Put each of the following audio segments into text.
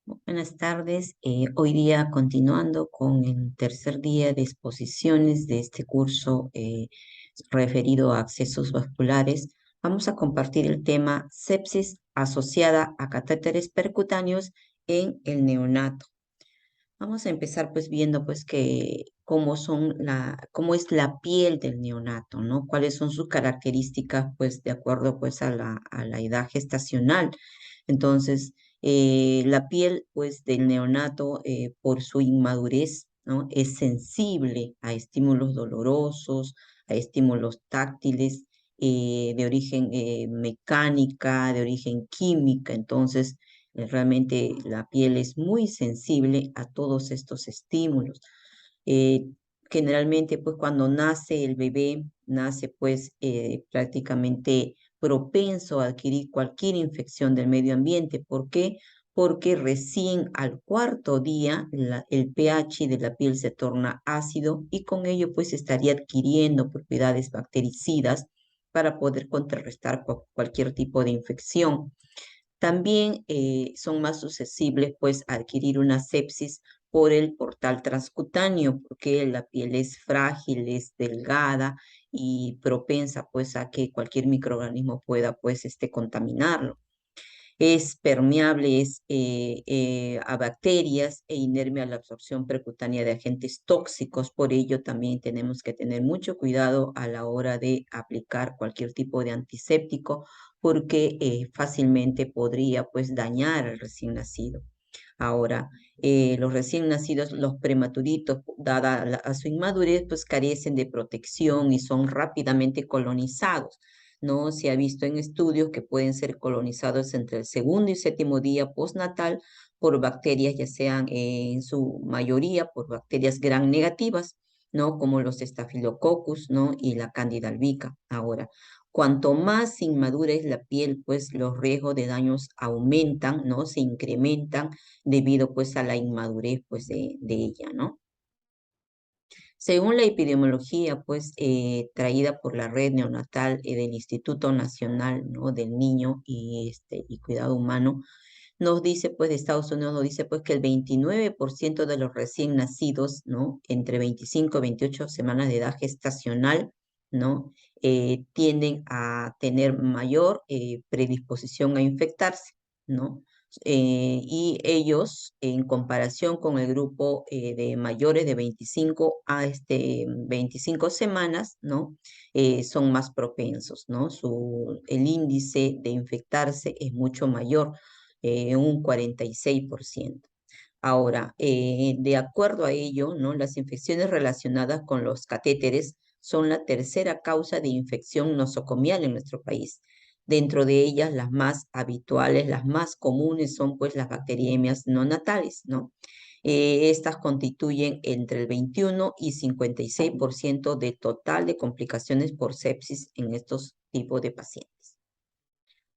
Buenas tardes. Hoy día continuando con el tercer día de exposiciones de este curso referido a accesos vasculares, vamos a compartir el tema sepsis asociada a catéteres percutáneos en el neonato. Vamos a empezar pues viendo pues que cómo es la piel del neonato, ¿no? Cuáles son sus características pues de acuerdo pues a la edad gestacional. Entonces, la piel pues del neonato por su inmadurez, ¿no? Es sensible a estímulos dolorosos, a estímulos táctiles, de origen mecánica, de origen química. Entonces, realmente la piel es muy sensible a todos estos estímulos. Eh, Generalmente, pues cuando nace el bebé, nace pues prácticamente propenso a adquirir cualquier infección del medio ambiente. ¿Por qué? Porque recién al cuarto día el pH de la piel se torna ácido y con ello pues estaría adquiriendo propiedades bactericidas para poder contrarrestar cualquier tipo de infección. También son más susceptibles pues a adquirir una sepsis por el portal transcutáneo, porque la piel es frágil, es delgada y propensa pues a que cualquier microorganismo pueda pues contaminarlo. Es permeable a bacterias e inerme a la absorción percutánea de agentes tóxicos. Por ello, también tenemos que tener mucho cuidado a la hora de aplicar cualquier tipo de antiséptico, porque fácilmente podría pues dañar al recién nacido. Ahora, los recién nacidos, los prematuritos, dada a su inmadurez, pues carecen de protección y son rápidamente colonizados. ¿No? Se ha visto en estudios que pueden ser colonizados entre el segundo y séptimo día postnatal por bacterias, ya sean en su mayoría por bacterias gram negativas, ¿no? Como los Staphylococcus, ¿no? Y la Candida albicans. Ahora, cuanto más inmadura es la piel, pues los riesgos de daños aumentan, ¿no? Se incrementan debido pues a la inmadurez pues de ella, ¿no? Según la epidemiología, pues traída por la red neonatal del Instituto Nacional, ¿no? del Niño y Cuidado Humano, nos dice pues de Estados Unidos, nos dice pues que el 29% de los recién nacidos, ¿no? Entre 25 y 28 semanas de edad gestacional, ¿no? Tienden a tener mayor predisposición a infectarse, ¿no? Y ellos, en comparación con el grupo de mayores de 25 a 25 semanas, ¿no? Son más propensos, ¿no? El índice de infectarse es mucho mayor, un 46%. Ahora, de acuerdo a ello, ¿no? Las infecciones relacionadas con los catéteres son la tercera causa de infección nosocomial en nuestro país. Dentro de ellas, las más habituales, las más comunes son pues las bacteriemias no natales, ¿no? Estas constituyen entre el 21 y 56% de total de complicaciones por sepsis en estos tipos de pacientes.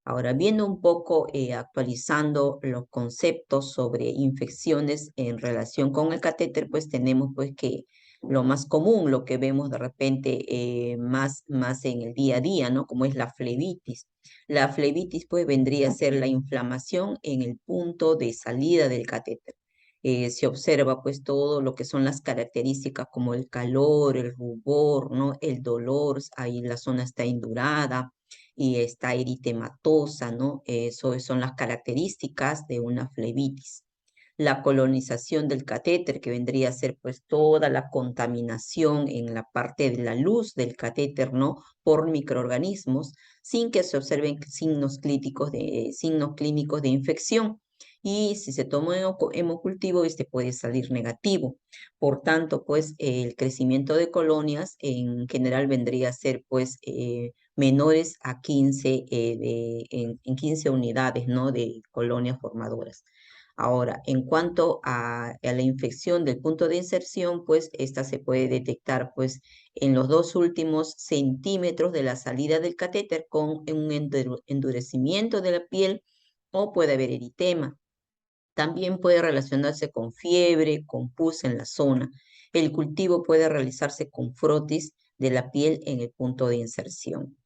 Ahora, viendo un poco, actualizando los conceptos sobre infecciones en relación con el catéter, pues tenemos pues que lo más común, lo que vemos de repente más en el día a día, ¿no? Como es la flebitis. La flebitis pues vendría a ser la inflamación en el punto de salida del catéter. Se observa pues todo lo que son las características como el calor, el rubor, ¿no? El dolor, ahí la zona está indurada y está eritematosa, ¿no? Eso son las características de una flebitis. La colonización del catéter, que vendría a ser pues toda la contaminación en la parte de la luz del catéter, ¿no? Por microorganismos, sin que se observen signos clínicos de infección. Y si se toma hemocultivo, este puede salir negativo. Por tanto, pues el crecimiento de colonias en general vendría a ser pues menores a 15, en 15 unidades, ¿no? De colonias formadoras. Ahora, en cuanto a la infección del punto de inserción, pues esta se puede detectar pues en los dos últimos centímetros de la salida del catéter con un endurecimiento de la piel o puede haber eritema. También puede relacionarse con fiebre, con pus en la zona. El cultivo puede realizarse con frotis de la piel en el punto de inserción.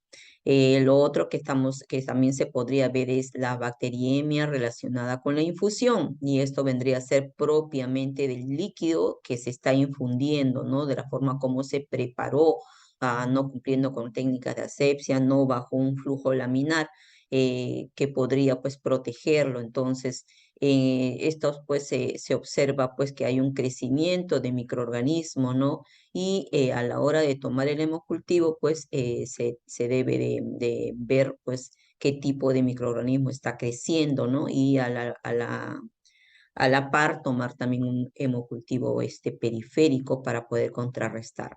Lo otro que también se podría ver es la bacteriemia relacionada con la infusión, y esto vendría a ser propiamente del líquido que se está infundiendo, ¿no? De la forma como se preparó, no cumpliendo con técnicas de asepsia, no bajo un flujo laminar, que podría pues protegerlo. Entonces, estos pues se observa pues que hay un crecimiento de microorganismos, ¿no? Y a la hora de tomar el hemocultivo, pues se debe de ver pues qué tipo de microorganismo está creciendo, ¿no? Y a la par tomar también un hemocultivo periférico para poder contrarrestar.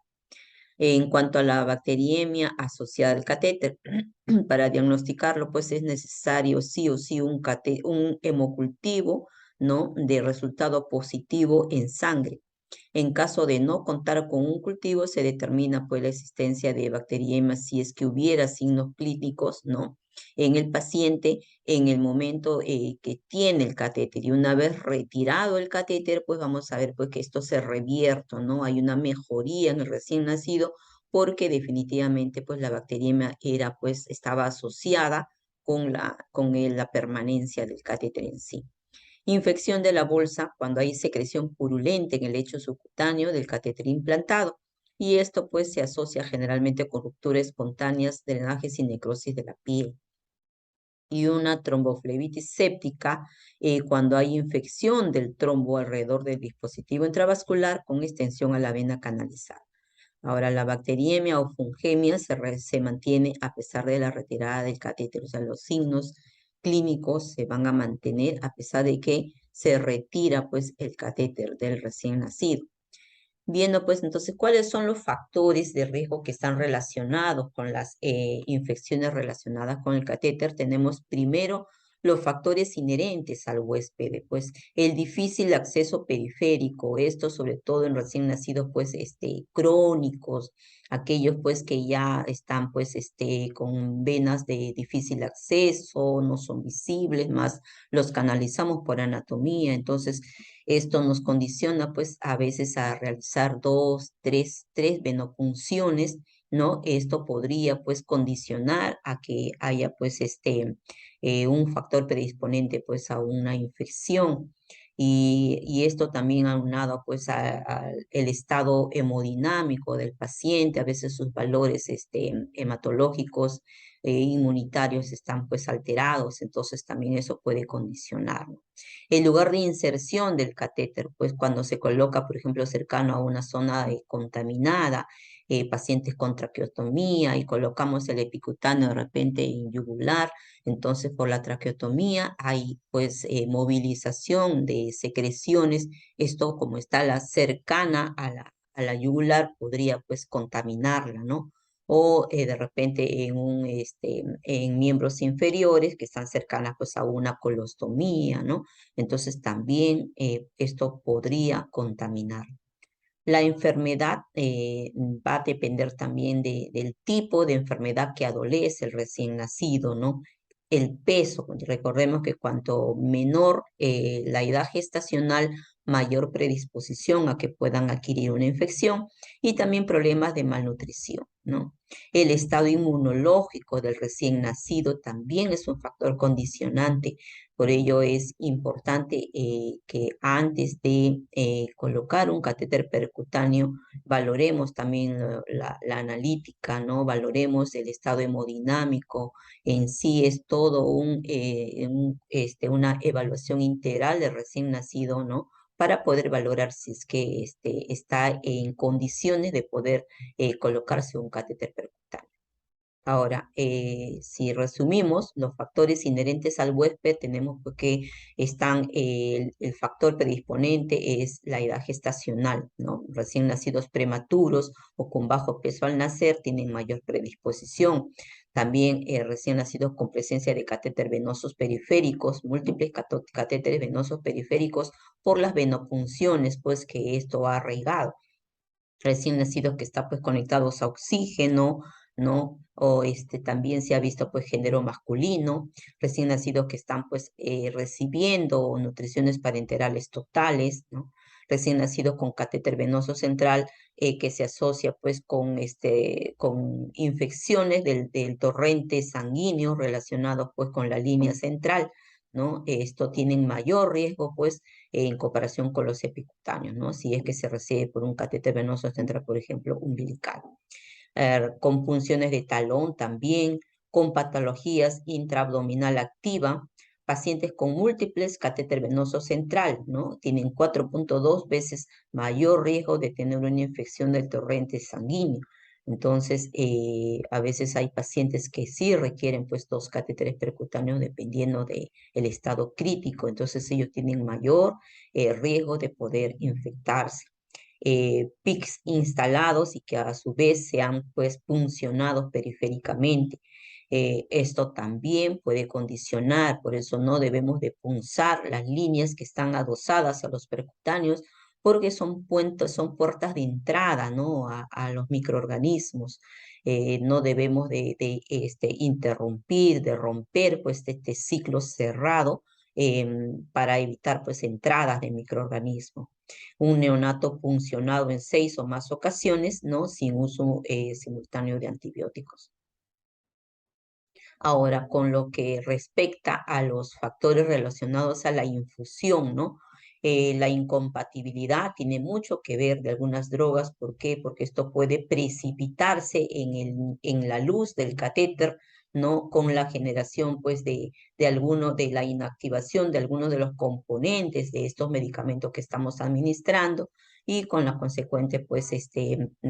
En cuanto a la bacteriemia asociada al catéter, para diagnosticarlo, pues es necesario sí o sí un hemocultivo, ¿no? De resultado positivo en sangre. En caso de no contar con un cultivo, se determina pues la existencia de bacteriemia si es que hubiera signos clínicos, ¿no? En el paciente en el momento que tiene el catéter, y una vez retirado el catéter, pues vamos a ver pues que esto se revierte, ¿no? Hay una mejoría en el recién nacido porque definitivamente pues la bacteriemia estaba asociada con la permanencia del catéter en sí. Infección de la bolsa cuando hay secreción purulenta en el lecho subcutáneo del catéter implantado. Y esto pues se asocia generalmente con rupturas espontáneas, drenajes y necrosis de la piel. Y una tromboflebitis séptica cuando hay infección del trombo alrededor del dispositivo intravascular con extensión a la vena canalizada. Ahora, la bacteriemia o fungemia se mantiene a pesar de la retirada del catéter, o sea, los signos clínicos se van a mantener a pesar de que se retira pues el catéter del recién nacido. Viendo pues entonces cuáles son los factores de riesgo que están relacionados con las infecciones relacionadas con el catéter, tenemos primero los factores inherentes al huésped, pues el difícil acceso periférico, esto sobre todo en recién nacidos pues crónicos, aquellos pues que ya están pues con venas de difícil acceso, no son visibles, más los canalizamos por anatomía, entonces esto nos condiciona pues a veces a realizar tres venopunciones, ¿no? Esto podría pues condicionar a que haya pues un factor predisponente pues a una infección. Y esto también aunado pues al el estado hemodinámico del paciente, a veces sus valores hematológicos inmunitarios están pues alterados, entonces también eso puede condicionarlo. El lugar de inserción del catéter, pues cuando se coloca, por ejemplo, cercano a una zona contaminada, pacientes con traqueotomía y colocamos el epicutáneo de repente en yugular, entonces por la traqueotomía hay pues movilización de secreciones, esto como está la cercana a la yugular podría pues contaminarla, ¿no? O de repente en miembros inferiores que están cercanas pues a una colostomía, ¿no? Entonces también esto podría contaminar. La enfermedad va a depender también del tipo de enfermedad que adolece el recién nacido, ¿no? El peso, recordemos que cuanto menor la edad gestacional, mayor predisposición a que puedan adquirir una infección y también problemas de malnutrición, ¿no? El estado inmunológico del recién nacido también es un factor condicionante, por ello es importante que antes de colocar un catéter percutáneo valoremos también la analítica, ¿no? Valoremos el estado hemodinámico. En sí es todo una evaluación integral de recién nacido, ¿no? Para poder valorar si es que está en condiciones de poder colocarse un catéter percutáneo. Ahora, si resumimos, los factores inherentes al huésped tenemos pues, que están, el factor predisponente es la edad gestacional, ¿no? Recién nacidos prematuros o con bajo peso al nacer tienen mayor predisposición. También recién nacidos con presencia de catéter venosos periféricos, múltiples catéteres venosos periféricos por las venopunciones, pues que esto ha arraigado recién nacidos que están pues conectados a oxígeno, ¿no? O también se ha visto pues género masculino, recién nacidos que están pues recibiendo nutriciones parenterales totales, ¿no? recién nacidos con catéter venoso central que se asocia pues con infecciones del torrente sanguíneo relacionados pues con la línea central, ¿no? Esto tienen mayor riesgo pues en comparación con los epicutáneos, ¿no? Si es que se recibe por un catéter venoso central, por ejemplo, umbilical. Con funciones de talón también, con patologías intraabdominal activa, pacientes con múltiples catéter venoso central, ¿no? Tienen 4.2 veces mayor riesgo de tener una infección del torrente sanguíneo. Entonces, a veces hay pacientes que sí requieren pues dos catéteres percutáneos dependiendo del estado crítico, entonces ellos tienen mayor riesgo de poder infectarse. PICs instalados y que a su vez sean pues puncionados periféricamente. Esto también puede condicionar, por eso no debemos de punzar las líneas que están adosadas a los percutáneos, porque son son puertas de entrada, ¿no? a los microorganismos. No debemos de interrumpir, de romper pues este ciclo cerrado para evitar pues entradas de microorganismos. Un neonato puncionado en 6 o más ocasiones, ¿no? Sin uso simultáneo de antibióticos. Ahora, con lo que respecta a los factores relacionados a la infusión, ¿no? La incompatibilidad tiene mucho que ver de algunas drogas. ¿Por qué? Porque esto puede precipitarse en la luz del catéter, ¿no? Con la generación, pues, de la inactivación de algunos de los componentes de estos medicamentos que estamos administrando y con la consecuente, pues,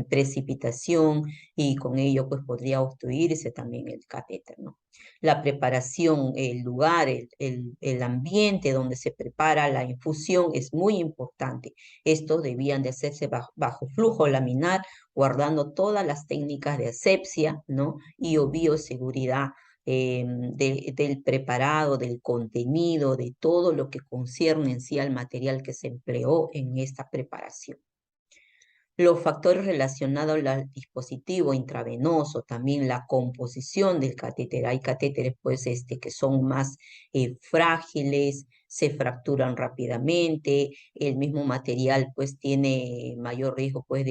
precipitación y con ello, pues, podría obstruirse también el catéter, ¿no? La preparación, el lugar, el ambiente donde se prepara la infusión es muy importante. Estos debían de hacerse bajo flujo laminar, guardando todas las técnicas de asepsia, ¿no? Y o bioseguridad del preparado, del contenido, de todo lo que concierne en sí al material que se empleó en esta preparación. Los factores relacionados al dispositivo intravenoso, también la composición del catéter. Hay catéteres pues que son más frágiles, se fracturan rápidamente, el mismo material pues tiene mayor riesgo pues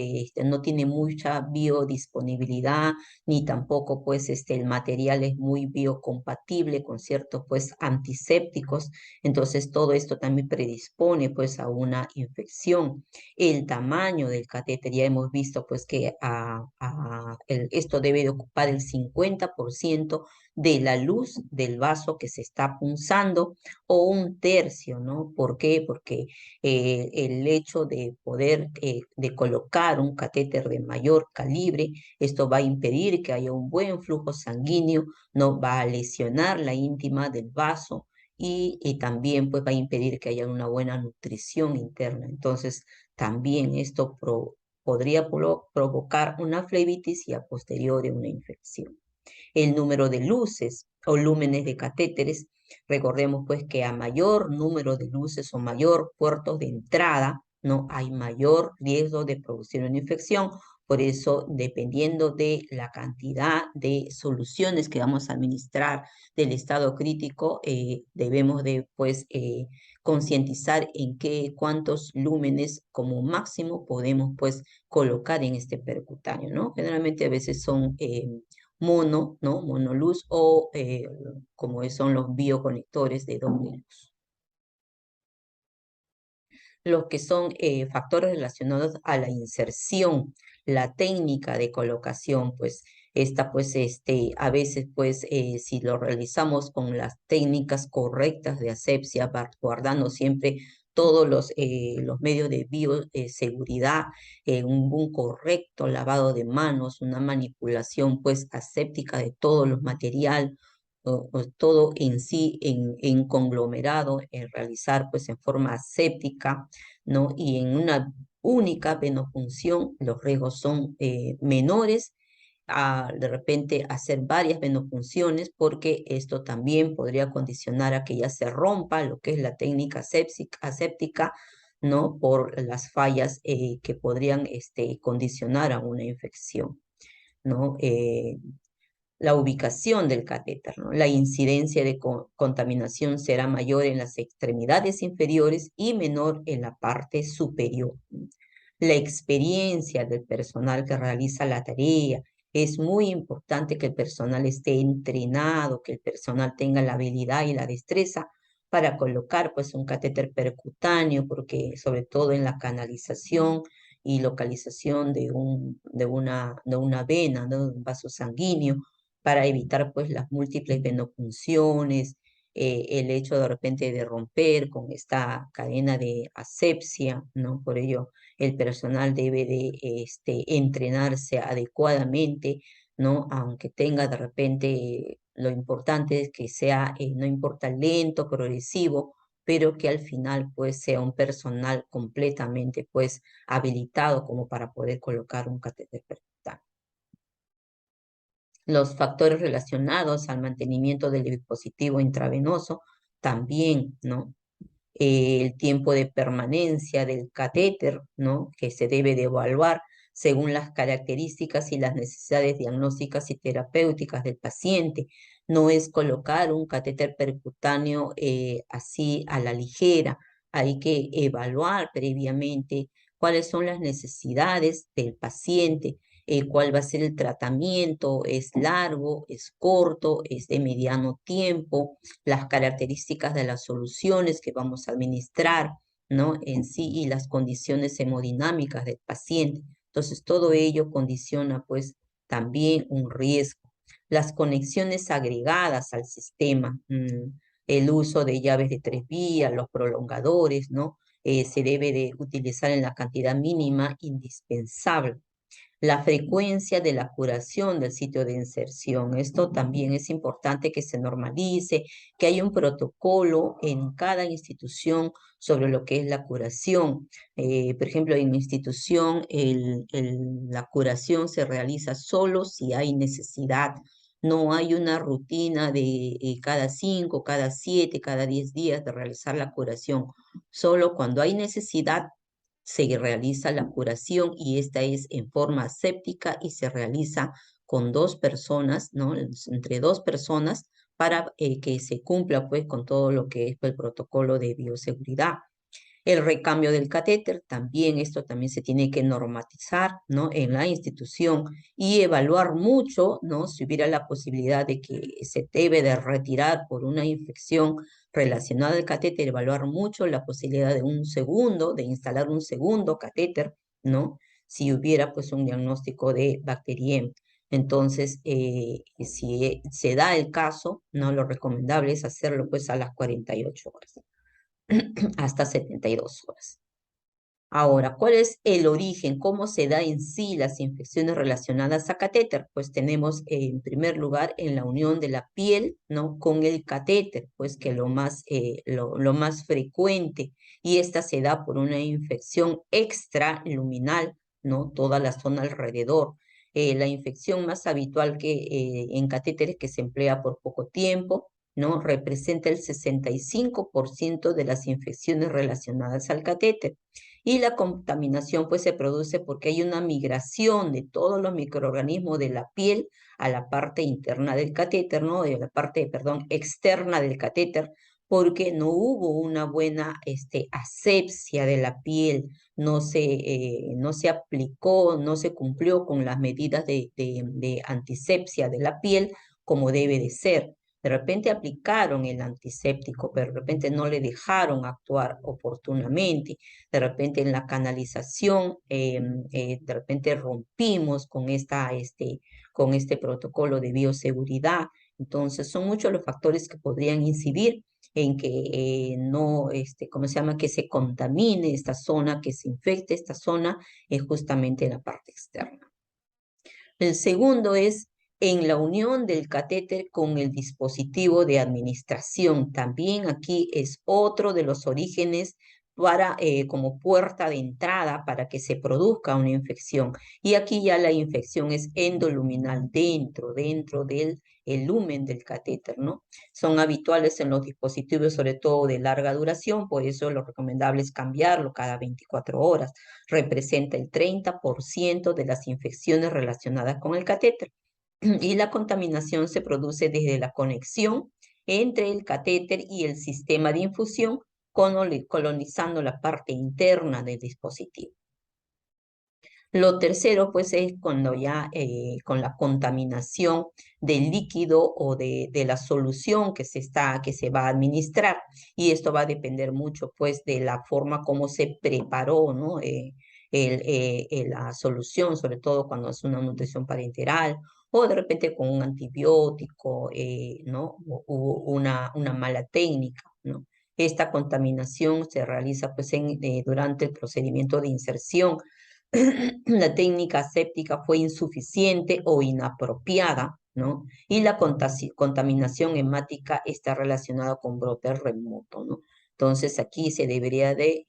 no tiene mucha biodisponibilidad, ni tampoco pues el material es muy biocompatible con ciertos pues antisépticos, entonces todo esto también predispone pues a una infección. El tamaño del catéter, ya hemos visto pues que esto debe de ocupar el 50% de la luz del vaso que se está punzando o un tercio, ¿no? ¿Por qué? Porque el hecho de poder de colocar un catéter de mayor calibre, esto va a impedir que haya un buen flujo sanguíneo, no va a lesionar la íntima del vaso y también pues va a impedir que haya una buena nutrición interna. Entonces, también esto podría provocar una flebitis y a posteriori una infección. El número de luces o lúmenes de catéteres, recordemos pues que a mayor número de luces o mayor puertos de entrada, no hay mayor riesgo de producir una infección. Por eso, dependiendo de la cantidad de soluciones que vamos a administrar del estado crítico, debemos de pues concientizar en cuántos lúmenes como máximo podemos pues colocar en este percutáneo, ¿no? Generalmente a veces son mono, ¿no? Monoluz o como son los bioconectores de doble luz. Los que son factores relacionados a la inserción, la técnica de colocación, pues esta pues a veces pues si lo realizamos con las técnicas correctas de asepsia, guardando siempre todos los medios de bioseguridad, un correcto lavado de manos, una manipulación pues aséptica de todos los materiales, o todo en sí en conglomerado, en realizar pues en forma aséptica, ¿no? Y en una única venopunción los riesgos son menores a de repente hacer varias venopunciones porque esto también podría condicionar a que ya se rompa lo que es la técnica aséptica, ¿no? Por las fallas que podrían condicionar a una infección, ¿no? la ubicación del catéter, ¿no? La incidencia de contaminación será mayor en las extremidades inferiores y menor en la parte superior. La experiencia del personal que realiza la tarea. Es muy importante que el personal esté entrenado, que el personal tenga la habilidad y la destreza para colocar pues un catéter percutáneo, porque sobre todo en la canalización y localización de una vena, ¿no? De un vaso sanguíneo, para evitar pues las múltiples venopunciones, el hecho de repente de romper con esta cadena de asepsia, ¿no? Por ello, el personal debe de entrenarse adecuadamente, ¿no? Aunque tenga de repente, lo importante es que sea, no importa lento, progresivo, pero que al final pues sea un personal completamente pues habilitado como para poder colocar un catéter percutáneo. Los factores relacionados al mantenimiento del dispositivo intravenoso también, ¿no? El tiempo de permanencia del catéter, ¿no? Que se debe de evaluar según las características y las necesidades diagnósticas y terapéuticas del paciente. No es colocar un catéter percutáneo así a la ligera. Hay que evaluar previamente cuáles son las necesidades del paciente, cuál va a ser el tratamiento, es largo, es corto, es de mediano tiempo, las características de las soluciones que vamos a administrar, ¿no? En sí y las condiciones hemodinámicas del paciente. Entonces, todo ello condiciona, pues, también un riesgo. Las conexiones agregadas al sistema, el uso de llaves de 3 vías, los prolongadores, ¿no? Se debe de utilizar en la cantidad mínima indispensable. La frecuencia de la curación del sitio de inserción. Esto también es importante que se normalice, que haya un protocolo en cada institución sobre lo que es la curación. Por ejemplo, en mi institución la curación se realiza solo si hay necesidad. No hay una rutina de cada 5, cada 7, cada 10 días de realizar la curación. Solo cuando hay necesidad se realiza la curación y esta es en forma aséptica y se realiza con 2 personas, ¿no? Entre 2 personas para que se cumpla pues con todo lo que es el protocolo de bioseguridad. El recambio del catéter, también esto también se tiene que normatizar, ¿no? En la institución y evaluar mucho, ¿no? Si hubiera la posibilidad de que se debe de retirar por una infección relacionada al catéter, evaluar mucho la posibilidad de un segundo, de instalar un segundo catéter, ¿no? Si hubiera pues un diagnóstico de bacteriemia. Entonces, si se da el caso, ¿no? Lo recomendable es hacerlo pues a las 48 horas. Hasta 72 horas. Ahora, ¿cuál es el origen? ¿Cómo se da en sí las infecciones relacionadas a catéter? Pues tenemos en primer lugar en la unión de la piel, ¿no? Con el catéter, pues que lo más frecuente, y esta se da por una infección extraluminal, ¿no? Toda la zona alrededor. La infección más habitual que en catéteres que se emplea por poco tiempo, ¿no? Representa el 65% de las infecciones relacionadas al catéter. Y la contaminación pues se produce porque hay una migración de todos los microorganismos de la piel a la parte interna del catéter, ¿no? De la parte, perdón, externa del catéter, porque no hubo una buena asepsia de la piel, no se aplicó, no se cumplió con las medidas de antisepsia de la piel como debe de ser. De repente aplicaron el antiséptico, pero de repente no le dejaron actuar oportunamente. De repente en la canalización, de repente rompimos con este protocolo de bioseguridad. Entonces son muchos los factores que podrían incidir en que no, ¿cómo se llama? Que se contamine esta zona, que se infecte esta zona, es justamente en la parte externa. El segundo es en la unión del catéter con el dispositivo de administración. También aquí es otro de los orígenes para, como puerta de entrada para que se produzca una infección. Y aquí ya la infección es endoluminal dentro del el lumen del catéter, ¿no? Son habituales en los dispositivos, sobre todo de larga duración, por eso lo recomendable es cambiarlo cada 24 horas. Representa el 30% de las infecciones relacionadas con el catéter. Y la contaminación se produce desde la conexión entre el catéter y el sistema de infusión, colonizando la parte interna del dispositivo. Lo tercero, pues, es cuando ya con la contaminación del líquido o de la solución que se va a administrar. Y esto va a depender mucho, pues, de la forma como se preparó, ¿no? La solución, sobre todo cuando es una nutrición parenteral o de repente con un antibiótico, ¿no? O hubo una mala técnica, ¿no? Esta contaminación se realiza, pues, durante el procedimiento de inserción. La técnica séptica fue insuficiente o inapropiada, ¿no? Y la contaminación hemática está relacionada con brote remoto, ¿no? Entonces aquí se debería de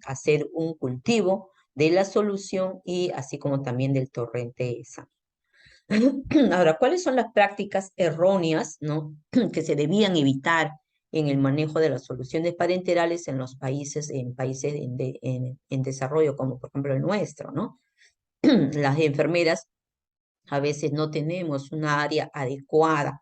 hacer un cultivo de la solución y así como también del torrente sanguíneo. Ahora, ¿cuáles son las prácticas erróneas, ¿no? que se debían evitar en el manejo de las soluciones parenterales en los países, en desarrollo, como por ejemplo el nuestro, ¿no? Las enfermeras a veces no tenemos una área adecuada.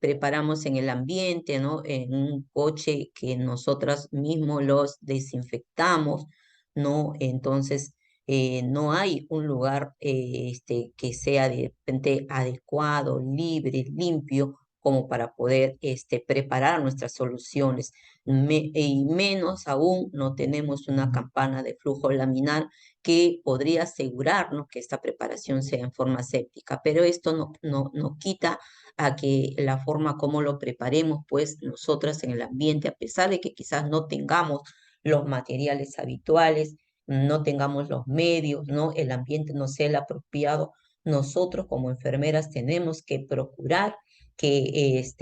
Preparamos en el ambiente, ¿no? En un coche que nosotras mismos los desinfectamos, ¿no? Entonces, no hay un lugar que sea de repente adecuado, libre, limpio, como para poder preparar nuestras soluciones. Y menos aún no tenemos una campana de flujo laminar que podría asegurarnos que esta preparación sea en forma séptica, pero esto no quita a que la forma como lo preparemos, pues nosotras en el ambiente, a pesar de que quizás no tengamos los materiales habituales, no tengamos los medios, ¿no? El ambiente no sea el apropiado, nosotros como enfermeras tenemos que procurar que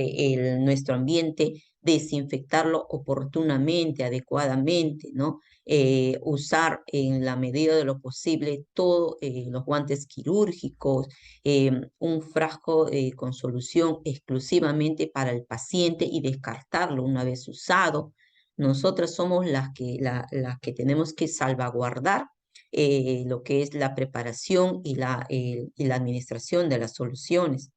nuestro ambiente desinfectarlo oportunamente, adecuadamente, ¿no? Usar en la medida de lo posible todos los guantes quirúrgicos, un frasco con solución exclusivamente para el paciente y descartarlo una vez usado. Nosotras somos las que tenemos que salvaguardar lo que es la preparación y la administración de las soluciones.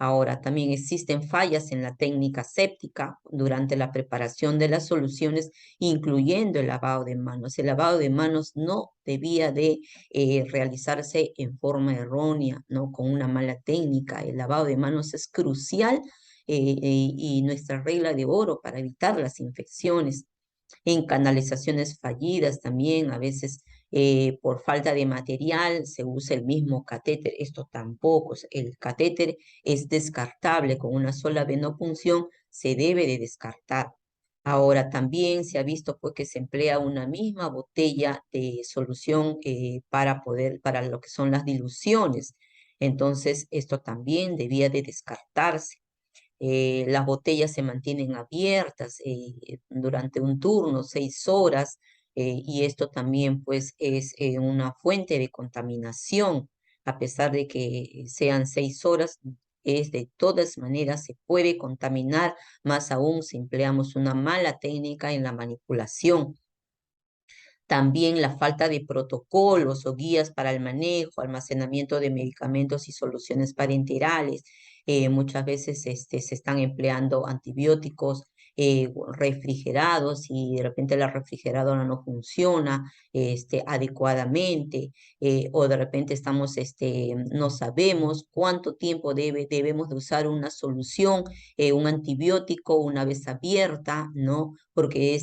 Ahora, también existen fallas en la técnica séptica durante la preparación de las soluciones, incluyendo el lavado de manos. El lavado de manos no debía de realizarse en forma errónea, ¿no? Con una mala técnica. El lavado de manos es crucial y nuestra regla de oro para evitar las infecciones. En canalizaciones fallidas también, a veces por falta de material se usa el mismo catéter. Esto tampoco, el catéter es descartable con una sola venopunción, se debe de descartar. Ahora también se ha visto pues que se emplea una misma botella de solución para lo que son las diluciones. Entonces, esto también debía de descartarse. Las botellas se mantienen abiertas durante un turno, 6 horas, y esto también pues es una fuente de contaminación, a pesar de que sean 6 horas, es de todas maneras se puede contaminar, más aún si empleamos una mala técnica en la manipulación. También la falta de protocolos o guías para el manejo, almacenamiento de medicamentos y soluciones parenterales. Muchas veces se están empleando antibióticos refrigerados y de repente la refrigeradora no funciona adecuadamente o de repente no sabemos cuánto tiempo debemos de usar una solución, un antibiótico una vez abierta, ¿no? Porque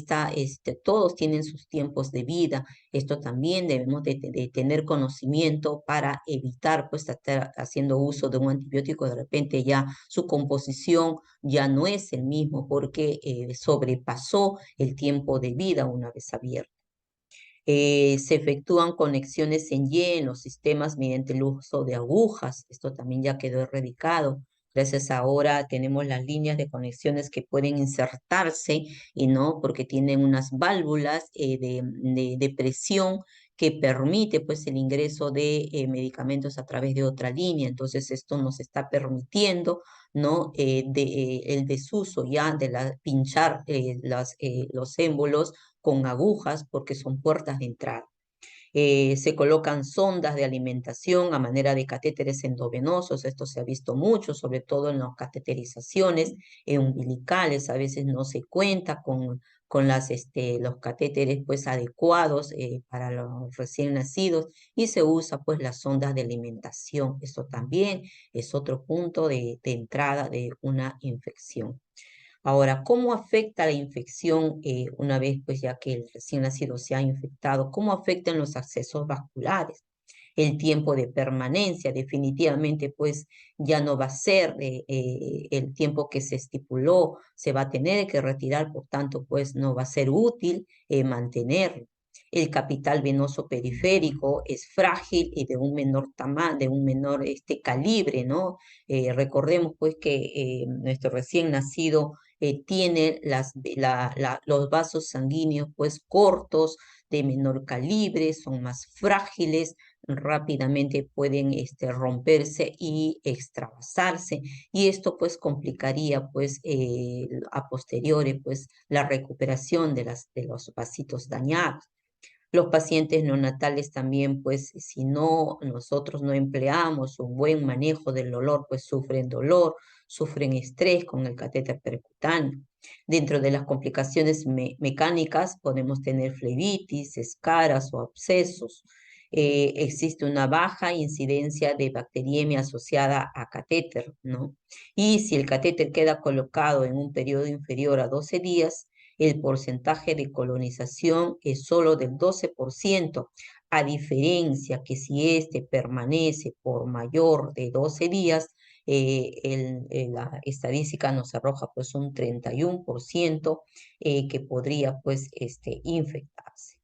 todos tienen sus tiempos de vida. Esto también debemos de tener conocimiento para evitar pues estar haciendo uso de un antibiótico, de repente ya su composición ya no es el mismo porque sobrepasó el tiempo de vida una vez abierto. Se efectúan conexiones en Y en los sistemas mediante el uso de agujas. Esto también ya quedó erradicado. Gracias ahora tenemos las líneas de conexiones que pueden insertarse y no porque tienen unas válvulas de presión que permite pues el ingreso de medicamentos a través de otra línea. Entonces esto nos está permitiendo no el desuso ya de pinchar los émbolos con agujas porque son puertas de entrada. Se colocan sondas de alimentación a manera de catéteres endovenosos. Esto se ha visto mucho, sobre todo en las cateterizaciones umbilicales. A veces no se cuenta con los catéteres pues adecuados para los recién nacidos y se usa pues las sondas de alimentación. Esto también es otro punto de entrada de una infección. Ahora, ¿cómo afecta la infección una vez pues ya que el recién nacido se ha infectado? ¿Cómo afectan los accesos vasculares? El tiempo de permanencia definitivamente pues ya no va a ser el tiempo que se estipuló, se va a tener que retirar, por tanto pues no va a ser útil mantenerlo. El capital venoso periférico es frágil y de un menor tamaño, de un menor calibre, ¿no? Recordemos pues que nuestro recién nacido tiene los vasos sanguíneos pues cortos, de menor calibre, son más frágiles, rápidamente pueden romperse y extravasarse y esto pues complicaría pues a posteriori pues la recuperación de los vasitos dañados. Los pacientes neonatales también, pues, si no, nosotros no empleamos un buen manejo del dolor, pues sufren dolor, sufren estrés con el catéter percutáneo. Dentro de las complicaciones mecánicas podemos tener flebitis, escaras o abscesos. Existe una baja incidencia de bacteriemia asociada a catéter, ¿no? Y si el catéter queda colocado en un periodo inferior a 12 días, el porcentaje de colonización es solo del 12%, a diferencia que si este permanece por mayor de 12 días, la estadística nos arroja pues un 31% que podría pues infectarse.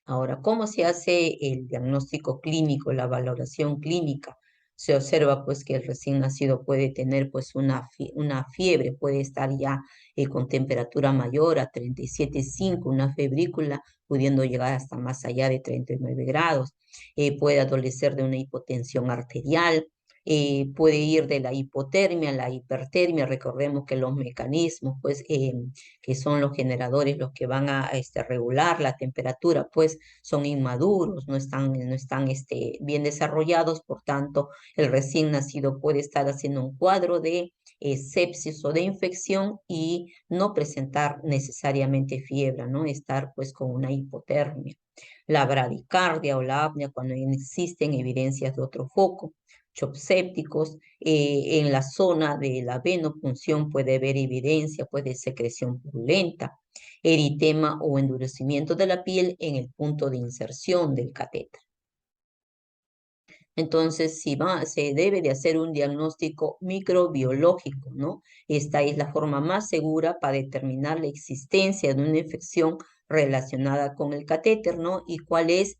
Ahora, ¿cómo se hace el diagnóstico clínico, la valoración clínica? Se observa pues que el recién nacido puede tener pues una fiebre, puede estar ya con temperatura mayor a 37,5, una febrícula pudiendo llegar hasta más allá de 39 grados. Puede adolecer de una hipotensión arterial, puede ir de la hipotermia a la hipertermia. Recordemos que los mecanismos pues que son los generadores los que van a regular la temperatura, pues son inmaduros, no están bien desarrollados, por tanto, el recién nacido puede estar haciendo un cuadro de sepsis o de infección y no presentar necesariamente fiebre, ¿no? Estar pues con una hipotermia. La bradicardia o la apnea cuando existen evidencias de otro foco. Shock sépticos, en la zona de la venopunción puede haber evidencia pues, de secreción purulenta, eritema o endurecimiento de la piel en el punto de inserción del catéter. Entonces, se debe de hacer un diagnóstico microbiológico, ¿no? Esta es la forma más segura para determinar la existencia de una infección relacionada con el catéter, ¿no? Y cuál es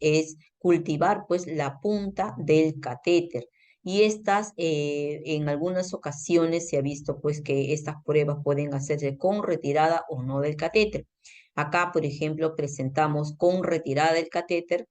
cultivar, pues, la punta del catéter. Y estas, en algunas ocasiones se ha visto, pues, que estas pruebas pueden hacerse con retirada o no del catéter. Acá, por ejemplo, presentamos con retirada del catéter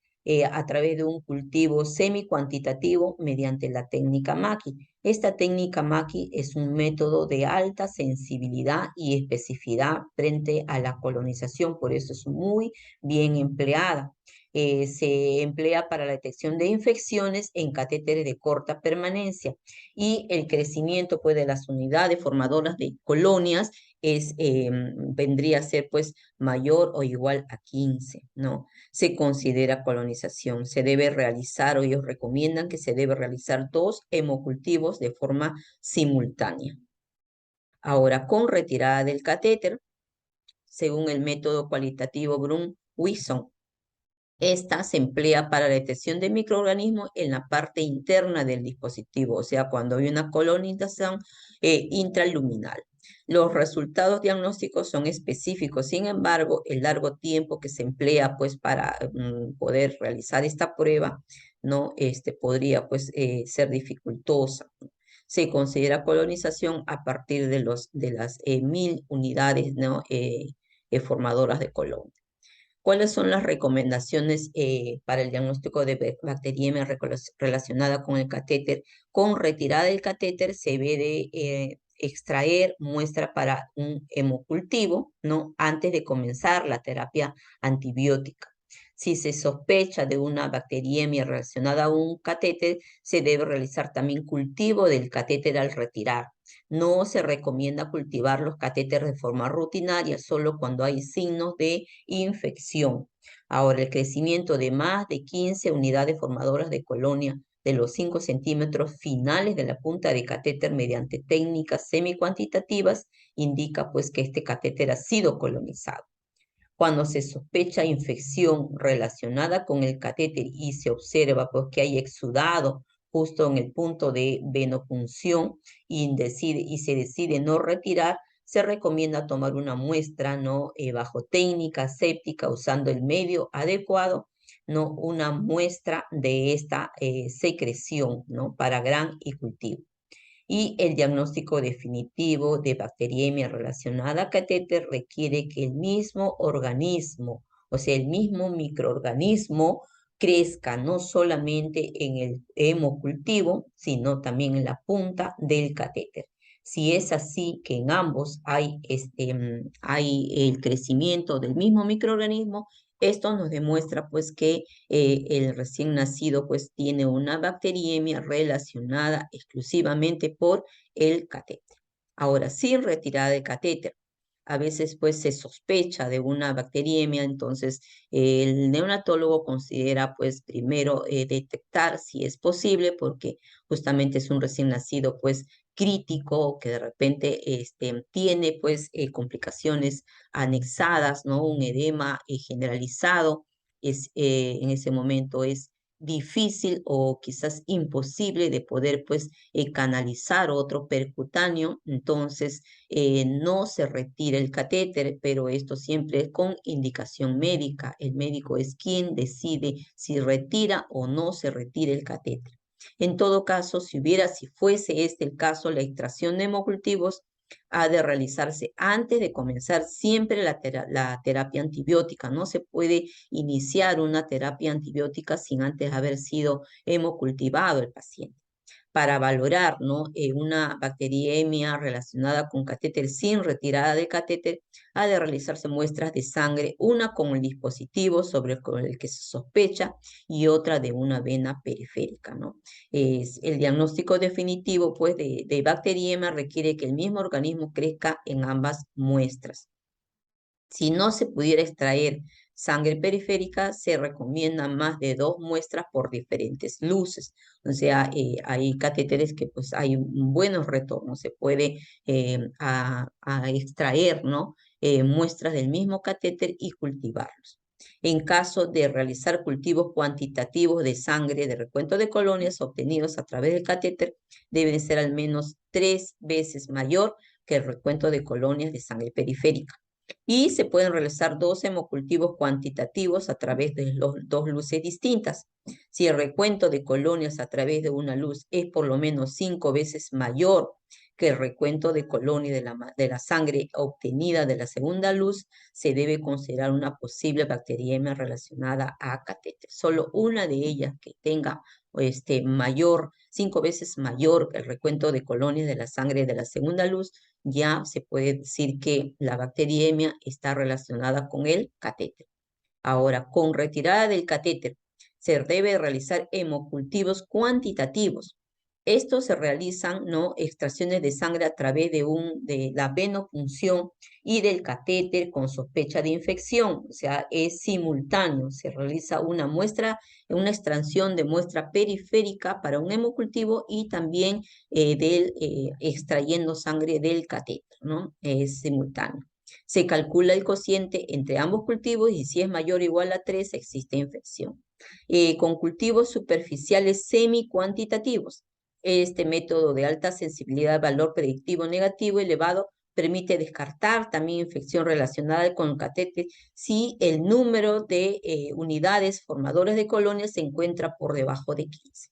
a través de un cultivo semi-cuantitativo mediante la técnica Maki. Esta técnica Maki es un método de alta sensibilidad y especificidad frente a la colonización, por eso es muy bien empleada. Se emplea para la detección de infecciones en catéteres de corta permanencia y el crecimiento pues, de las unidades formadoras de colonias vendría a ser pues mayor o igual a 15, ¿no? Se considera colonización. Se debe realizar, o ellos recomiendan que se debe realizar 2 hemocultivos de forma simultánea. Ahora, con retirada del catéter, según el método cualitativo Brum-Wison, esta se emplea para la detección de microorganismos en la parte interna del dispositivo, o sea, cuando hay una colonización intraluminal. Los resultados diagnósticos son específicos, sin embargo, el largo tiempo que se emplea pues para poder realizar esta prueba, ¿no? Podría pues ser dificultosa. Se considera colonización a partir de las 1000 unidades, ¿no? Formadoras de colonia. ¿Cuáles son las recomendaciones para el diagnóstico de bacteriemia relacionada con el catéter? Con retirada del catéter se debe de extraer muestra para un hemocultivo, ¿no? Antes de comenzar la terapia antibiótica. Si se sospecha de una bacteriemia relacionada a un catéter, se debe realizar también cultivo del catéter al retirar. No se recomienda cultivar los catéteres de forma rutinaria, solo cuando hay signos de infección. Ahora, el crecimiento de más de 15 unidades formadoras de colonia de los 5 centímetros finales de la punta de catéter mediante técnicas semicuantitativas indica pues que este catéter ha sido colonizado. Cuando se sospecha infección relacionada con el catéter y se observa pues, que hay exudado justo en el punto de venopunción y se decide no retirar, se recomienda tomar una muestra, ¿no? Bajo técnica séptica, usando el medio adecuado, ¿no? Una muestra de esta secreción, ¿no? Para gran y cultivo. Y el diagnóstico definitivo de bacteriemia relacionada a catéter requiere que el mismo organismo, o sea, el mismo microorganismo, crezca no solamente en el hemocultivo, sino también en la punta del catéter. Si es así que en ambos hay el crecimiento del mismo microorganismo, esto nos demuestra pues que el recién nacido pues tiene una bacteriemia relacionada exclusivamente por el catéter. Ahora, sin retirada de catéter, a veces pues se sospecha de una bacteriemia, entonces el neonatólogo considera pues primero detectar si es posible, porque justamente es un recién nacido pues crítico que de repente tiene pues complicaciones anexadas, ¿no? Un edema generalizado, en ese momento es difícil o quizás imposible de poder pues canalizar otro percutáneo, entonces no se retira el catéter, pero esto siempre es con indicación médica. El médico es quien decide si retira o no se retira el catéter. En todo caso, si fuese este el caso, la extracción de hemocultivos ha de realizarse antes de comenzar siempre la terapia antibiótica. No se puede iniciar una terapia antibiótica sin antes haber sido hemocultivado el paciente. Para valorar, ¿no? Una bacteriemia relacionada con catéter sin retirada de catéter, ha de realizarse muestras de sangre, una con el dispositivo con el que se sospecha y otra de una vena periférica, ¿no? El diagnóstico definitivo, pues, de bacteriemia requiere que el mismo organismo crezca en ambas muestras. Si no se pudiera extraer sangre periférica, se recomiendan más de 2 muestras por diferentes luces. O sea, hay catéteres que pues hay buenos retornos. Se puede a extraer, ¿no? Muestras del mismo catéter y cultivarlos. En caso de realizar cultivos cuantitativos de sangre de recuento de colonias obtenidos a través del catéter, deben ser al menos 3 veces mayor que el recuento de colonias de sangre periférica. Y se pueden realizar 2 hemocultivos cuantitativos a través de los 2 luces distintas. Si el recuento de colonias a través de una luz es por lo menos 5 veces mayor que el recuento de colonias de la sangre obtenida de la segunda luz, se debe considerar una posible bacteriemia relacionada a catéter. Solo una de ellas que tenga 5 veces mayor que el recuento de colonias de la sangre de la segunda luz, ya se puede decir que la bacteriemia está relacionada con el catéter. Ahora, con retirada del catéter, se debe realizar hemocultivos cuantitativos. Estos se realizan, ¿no? Extracciones de sangre a través de la venopunción y del catéter con sospecha de infección. O sea, es simultáneo. Se realiza una extracción de muestra periférica para un hemocultivo y también extrayendo sangre del catéter, ¿no? Es simultáneo. Se calcula el cociente entre ambos cultivos y si es mayor o igual a 3, existe infección. Con cultivos superficiales semi-cuantitativos, este método de alta sensibilidad al valor predictivo negativo elevado permite descartar también infección relacionada con catéter si el número de unidades formadoras de colonias se encuentra por debajo de 15.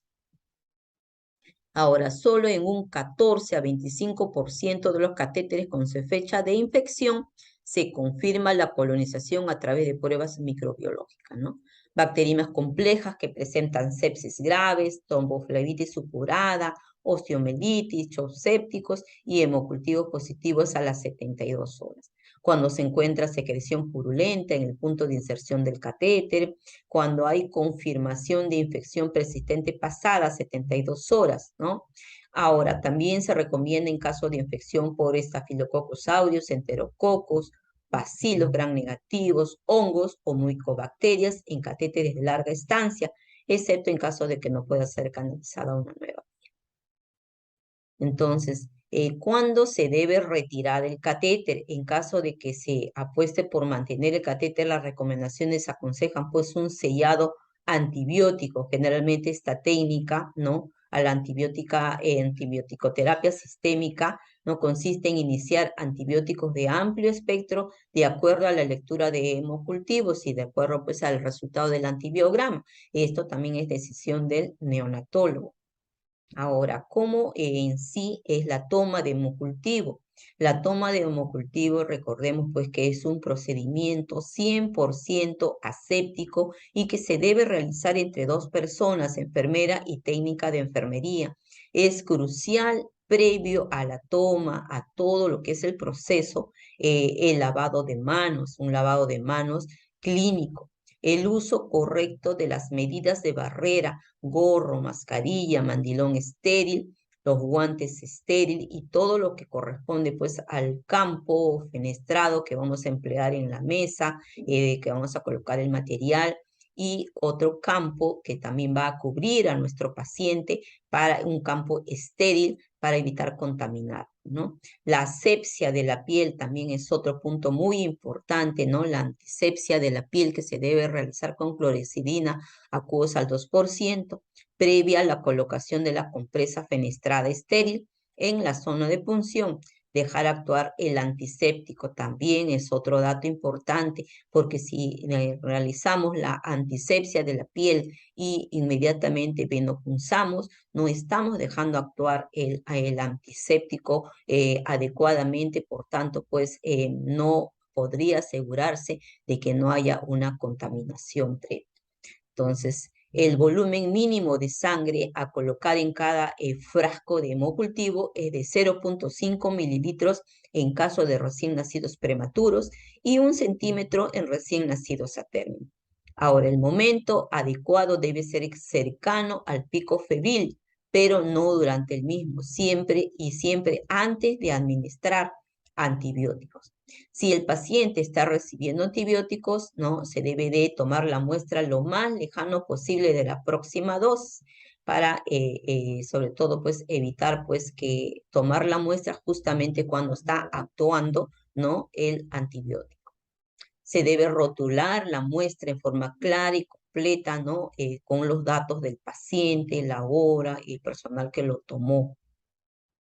Ahora, solo en un 14 a 25% de los catéteres con fecha de infección se confirma la colonización a través de pruebas microbiológicas, ¿no? Bacterias complejas que presentan sepsis graves, tromboflebitis supurada, osteomielitis, shock sépticos y hemocultivos positivos a las 72 horas. cuando se encuentra secreción purulenta en el punto de inserción del catéter, cuando hay confirmación de infección persistente pasada 72 horas, ¿no? Ahora, también se recomienda en caso de infección por Staphylococcus aureus, enterococos, bacilos gram negativos, hongos o mucobacterias en catéteres de larga estancia, excepto en caso de que no pueda ser canalizada una nueva. Entonces, ¿cuándo se debe retirar el catéter? En caso de que se apueste por mantener el catéter, las recomendaciones aconsejan pues un sellado antibiótico. Generalmente esta técnica, ¿no? A la antibioticoterapia sistémica, ¿no? Consiste en iniciar antibióticos de amplio espectro de acuerdo a la lectura de hemocultivos y de acuerdo pues al resultado del antibiograma. Esto también es decisión del neonatólogo. Ahora, ¿cómo en sí es la toma de hemocultivo? La toma de hemocultivo, recordemos pues que es un procedimiento 100% aséptico y que se debe realizar entre dos personas, enfermera y técnica de enfermería. Es crucial previo a la toma, a todo lo que es el proceso, el lavado de manos, un lavado de manos clínico, el uso correcto de las medidas de barrera, gorro, mascarilla, mandilón estéril, los guantes estéril y todo lo que corresponde pues al campo fenestrado que vamos a emplear en la mesa, que vamos a colocar el material y otro campo que también va a cubrir a nuestro paciente para un campo estéril para evitar contaminar, ¿no? La asepsia de la piel también es otro punto muy importante, ¿no? La antisepsia de la piel que se debe realizar con clorexidina acuosa al 2%, previa a la colocación de la compresa fenestrada estéril en la zona de punción. Dejar actuar el antiséptico también es otro dato importante, porque si realizamos la antisepsia de la piel y inmediatamente venopunzamos, no estamos dejando actuar el antiséptico adecuadamente, por tanto, pues no podría asegurarse de que no haya una contaminación previa. Entonces, el volumen mínimo de sangre a colocar en cada frasco de hemocultivo es de 0.5 mililitros en caso de recién nacidos prematuros y 1 centímetro en recién nacidos a término. Ahora, el momento adecuado debe ser cercano al pico febril, pero no durante el mismo, siempre y siempre antes de administrar antibióticos. Si el paciente está recibiendo antibióticos, ¿no? Se debe de tomar la muestra lo más lejano posible de la próxima dosis para, sobre todo, pues, evitar, pues, que tomar la muestra justamente cuando está actuando, ¿no? El antibiótico. Se debe rotular la muestra en forma clara y completa, ¿no? Con los datos del paciente, la hora y el personal que lo tomó.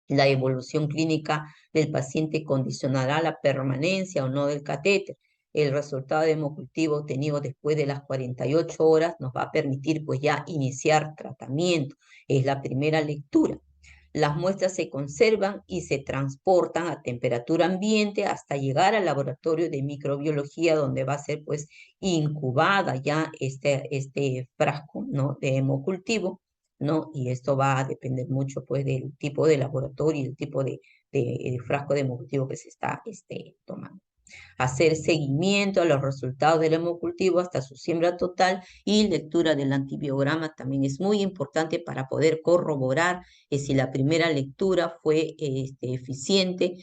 La evolución clínica del paciente condicionará la permanencia o no del catéter. El resultado de hemocultivo obtenido después de las 48 horas nos va a permitir pues ya iniciar tratamiento. Es la primera lectura. Las muestras se conservan y se transportan a temperatura ambiente hasta llegar al laboratorio de microbiología donde va a ser pues incubada ya este frasco, ¿no? De hemocultivo, ¿no? Y esto va a depender mucho pues del tipo de laboratorio y el tipo de frasco de hemocultivo que se está tomando. Hacer seguimiento a los resultados del hemocultivo hasta su siembra total y lectura del antibiograma también es muy importante para poder corroborar si la primera lectura fue eficiente,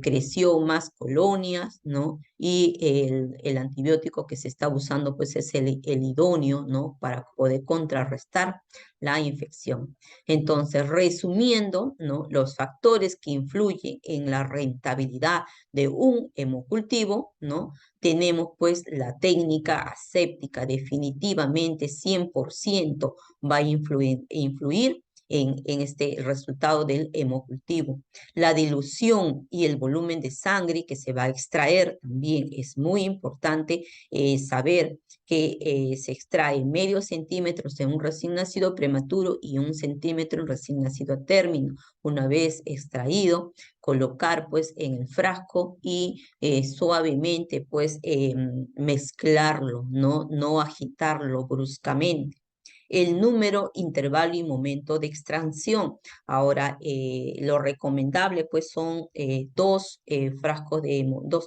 creció más colonias, ¿no? Y el antibiótico que se está usando pues es el idóneo, ¿no? Para poder contrarrestar la infección. Entonces, resumiendo, ¿no? Los factores que influyen en la rentabilidad de un hemocultivo, ¿no? Tenemos pues la técnica aséptica, definitivamente 100% va a influir en este resultado del hemocultivo. La dilución y el volumen de sangre que se va a extraer también es muy importante saber que se extrae medio centímetro en un recién nacido prematuro y 1 centímetro en recién nacido a término. Una vez extraído, colocar pues en el frasco y suavemente pues mezclarlo, no agitarlo bruscamente. el número, intervalo y momento de extracción. Ahora, lo recomendable pues son dos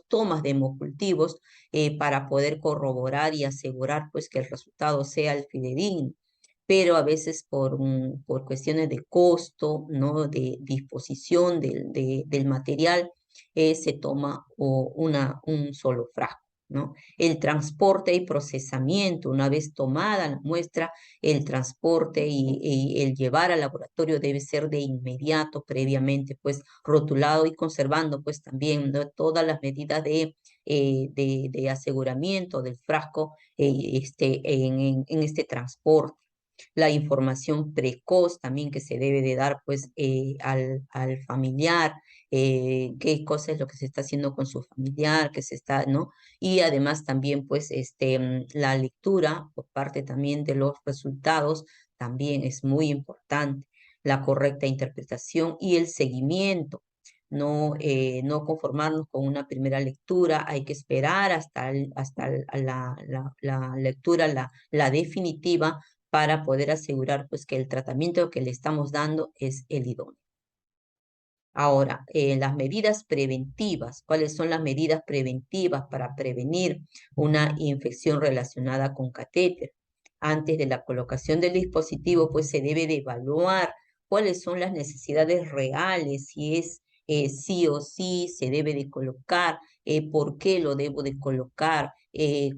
tomas de hemocultivos para poder corroborar y asegurar pues que el resultado sea el fidedigno. Pero a veces por cuestiones de costo, ¿no? De disposición del material, se toma un solo frasco, ¿no? El transporte y procesamiento, una vez tomada la muestra, el transporte y el llevar al laboratorio debe ser de inmediato, previamente, pues rotulado y conservando, pues también, ¿no? Todas las medidas de aseguramiento del frasco en este transporte. La información precoz también que se debe de dar pues al familiar, qué cosa es lo que se está haciendo con su familiar, que se está, ¿no? Y además también pues la lectura por parte también de los resultados también es muy importante, la correcta interpretación y el seguimiento. No conformarnos con una primera lectura, hay que esperar hasta la lectura, la definitiva, para poder asegurar pues que el tratamiento que le estamos dando es el idóneo. Ahora, las medidas preventivas. ¿Cuáles son las medidas preventivas para prevenir una infección relacionada con catéter? Antes de la colocación del dispositivo, pues se debe de evaluar cuáles son las necesidades reales, si es sí o sí se debe de colocar, por qué lo debo de colocar,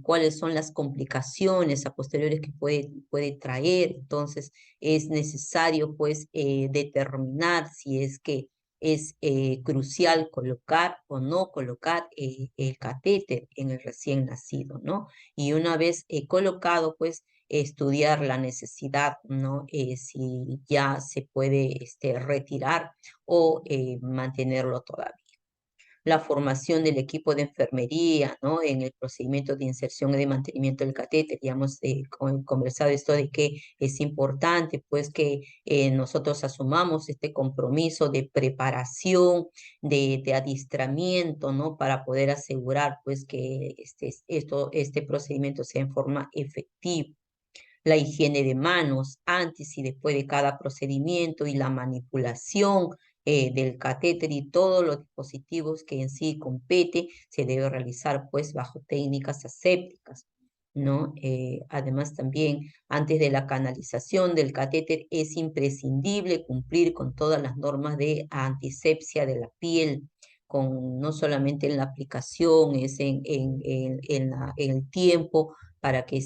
cuáles son las complicaciones a posteriores que puede traer. Entonces, es necesario pues determinar si es que es crucial colocar o no colocar el catéter en el recién nacido, ¿no? Y una vez colocado, pues estudiar la necesidad, ¿no? Si ya se puede retirar o mantenerlo todavía. La formación del equipo de enfermería, ¿no? En el procedimiento de inserción y de mantenimiento del catéter. Ya hemos conversado esto de que es importante, pues, que nosotros asumamos este compromiso de preparación, de adiestramiento, ¿no? Para poder asegurar, pues, que este procedimiento sea en forma efectiva. La higiene de manos antes y después de cada procedimiento y la manipulación del catéter y todos los dispositivos que en sí compete se debe realizar pues bajo técnicas asépticas, ¿no? Además también antes de la canalización del catéter es imprescindible cumplir con todas las normas de antisepsia de la piel, no solamente en la aplicación, es en el tiempo para que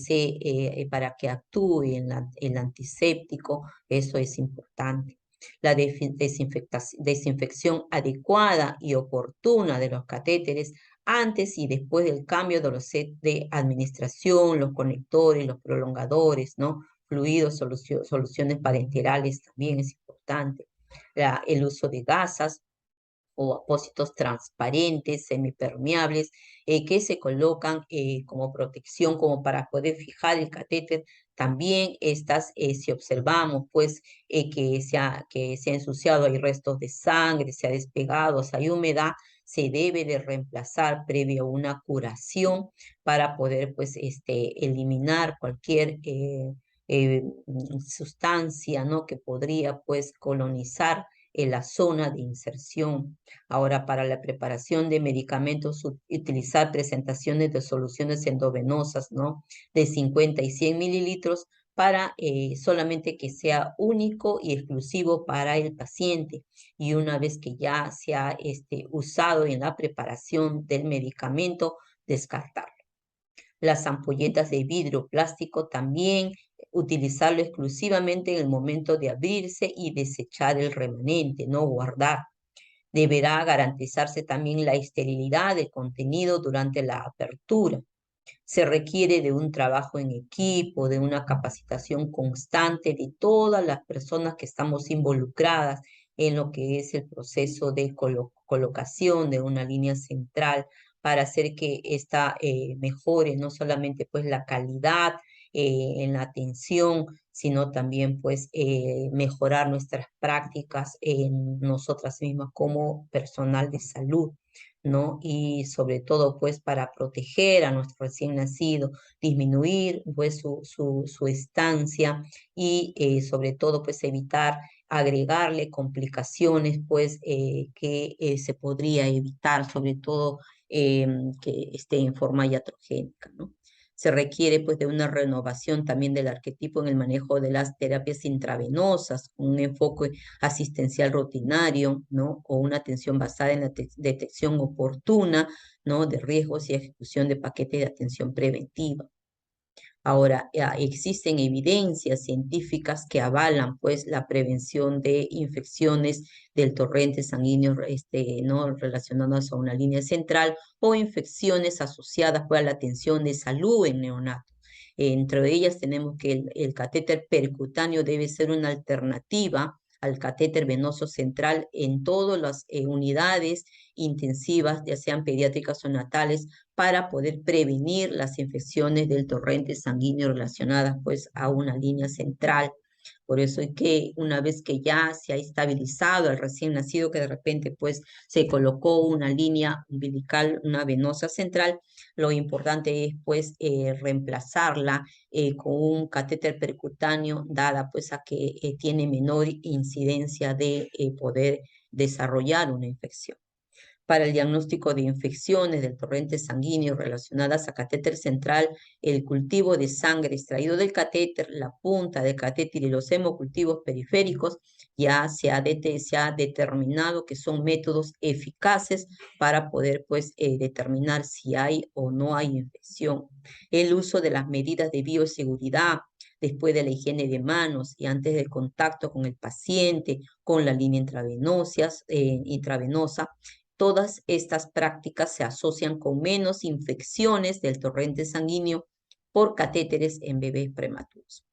actúe el antiséptico, eso es importante. La desinfección adecuada y oportuna de los catéteres antes y después del cambio de los sets de administración, los conectores, los prolongadores, ¿no? Fluidos, soluciones parenterales también es importante. El uso de gasas o apósitos transparentes, semipermeables, que se colocan como protección, como para poder fijar el catéter. También estas, si observamos, pues, que se ha ensuciado, hay restos de sangre, se ha despegado, hay humedad, se debe de reemplazar previo a una curación para poder, pues, eliminar cualquier sustancia, ¿no? Que podría, pues, colonizar en la zona de inserción. Ahora, para la preparación de medicamentos, utilizar presentaciones de soluciones endovenosas, ¿no? De 50 y 100 mililitros para solamente que sea único y exclusivo para el paciente. Y una vez que ya se ha usado en la preparación del medicamento, descartarlo. Las ampolletas de vidrio plástico también, utilizarlo exclusivamente en el momento de abrirse y desechar el remanente, no guardar. Deberá garantizarse también la esterilidad del contenido durante la apertura. Se requiere de un trabajo en equipo, de una capacitación constante de todas las personas que estamos involucradas en lo que es el proceso de colocación de una línea central para hacer que esta mejore no solamente pues la calidad en la atención, sino también pues mejorar nuestras prácticas en nosotras mismas como personal de salud. ¿no? Y sobre todo, pues, para proteger a nuestro recién nacido, disminuir, pues, su estancia y, sobre todo, pues, evitar agregarle complicaciones, pues, que se podría evitar, sobre todo, que esté en forma iatrogénica, ¿no? Se requiere pues de una renovación también del arquetipo en el manejo de las terapias intravenosas, un enfoque asistencial rutinario, ¿no? O una atención basada en la detección oportuna, ¿no? De riesgos y ejecución de paquetes de atención preventiva. Ahora, existen evidencias científicas que avalan, pues, la prevención de infecciones del torrente sanguíneo, ¿no? Relacionadas a una línea central o infecciones asociadas, pues, a la atención de salud en neonatos. Entre ellas tenemos que el catéter percutáneo debe ser una alternativa al catéter venoso central en todas las unidades intensivas, ya sean pediátricas o natales, para poder prevenir las infecciones del torrente sanguíneo relacionadas pues a una línea central. Por eso es que una vez que ya se ha estabilizado al recién nacido, que de repente pues se colocó una línea umbilical, una venosa central, lo importante es pues reemplazarla con un catéter percutáneo, dada pues a que tiene menor incidencia de poder desarrollar una infección. Para el diagnóstico de infecciones del torrente sanguíneo relacionadas a catéter central, el cultivo de sangre extraído del catéter, la punta del catéter y los hemocultivos periféricos ya se ha determinado que son métodos eficaces para poder pues determinar si hay o no hay infección. El uso de las medidas de bioseguridad después de la higiene de manos y antes del contacto con el paciente, con la línea intravenosa, todas estas prácticas se asocian con menos infecciones del torrente sanguíneo por catéteres en bebés prematuros.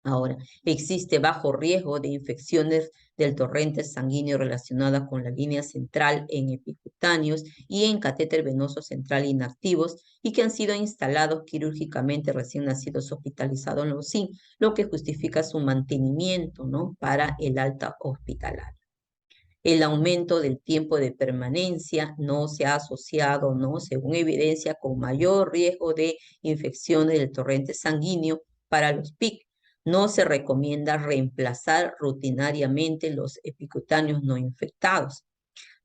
Ahora, existe bajo riesgo de infecciones del torrente sanguíneo relacionadas con la línea central en epicutáneos y en catéter venoso central inactivos y que han sido instalados quirúrgicamente recién nacidos hospitalizados en los SIN, lo que justifica su mantenimiento, ¿no? Para el alta hospitalaria. El aumento del tiempo de permanencia no se ha asociado, ¿no? Según evidencia, con mayor riesgo de infecciones del torrente sanguíneo para los PIC. No se recomienda reemplazar rutinariamente los epicutáneos no infectados.